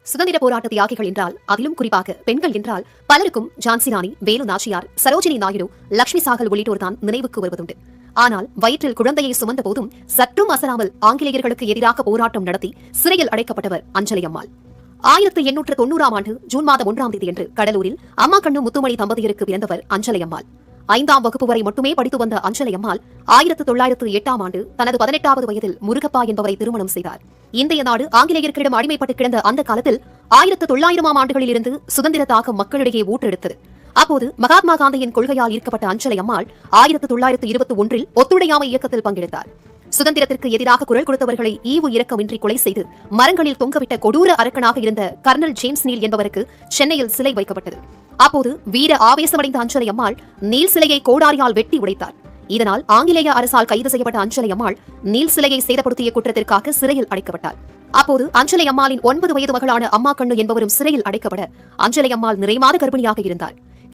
சுதந்திர போராட்ட தியாகிகள் என்றால், அதிலும் குறிப்பாக பெண்கள் என்றால் பலருக்கும் ஜான்சி ராணி, வேலு நாச்சியார், சரோஜினி நாயுடு, லட்சுமி சாகல் உள்ளிட்டோர் தான் நினைவுக்கு வருவதுண்டு. ஆனால் வயிற்றில் குழந்தையை சுமந்த போதும் சற்றும் அசராமல் ஆங்கிலேயர்களுக்கு எதிராக போராட்டம் நடத்தி சிறையில் அடைக்கப்பட்டவர் அஞ்சலை அம்மாள். 1890ஆம் ஆண்டு ஜூன் மாதம் 1ஆம் தேதி என்று கடலூரில் அம்மா கண்ணு முத்துமணி தம்பதியருக்கு பிறந்தவர் அஞ்சலை அம்மாள். 5ஆம் வகுப்பு வரை மட்டுமே படித்து வந்த அஞ்சலை அம்மாள் 1908ஆம் ஆண்டு தனது 18வது வயதில் முருகப்பா என்பவரை திருமணம் செய்தார். இந்திய நாடு ஆங்கிலேயர்களிடம் அடிமைப்பட்டு கிடந்த அந்த காலத்தில் 1900ஆம் ஆண்டுகளில் இருந்து சுதந்திர தாகம் மக்களிடையே ஊற்றெடுத்தது. அப்போது மகாத்மா காந்தியின் கொள்கையால் ஈர்க்கப்பட்ட அஞ்சலை அம்மாள் 1921இல் ஒத்துழையாமை இயக்கத்தில் பங்கெடுத்தார். சுதந்திரத்திற்கு எதிராக குரல் கொடுத்தவர்களை ஈவு இரக்கமின்றி கொலை செய்து மரங்களில் தொங்கவிட்ட கொடூர அரக்கனாக இருந்த கர்னல் ஜேம்ஸ் நீல் என்பவருக்கு சென்னையில் சிலை வைக்கப்பட்டது. அப்போது வீர ஆவேசமடைந்த அஞ்சலை அம்மாள் நீல் சிலையை கோடாரியால் வெட்டி உடைத்தார். இதனால் ஆங்கிலேய அரசால் கைது செய்யப்பட்ட அஞ்சலை அம்மாள் நீல் சிலையை சேதப்படுத்திய குற்றத்திற்காக சிறையில் அடைக்கப்பட்டார். அப்போது அஞ்சலை அம்மாளின் 9 வயது மகளான அம்மா கண்ணு என்பவரும் சிறையில் அடைக்கப்பட அஞ்சலை அம்மாள் நிறைமாத கர்ப்பிணியாக இருந்தார்.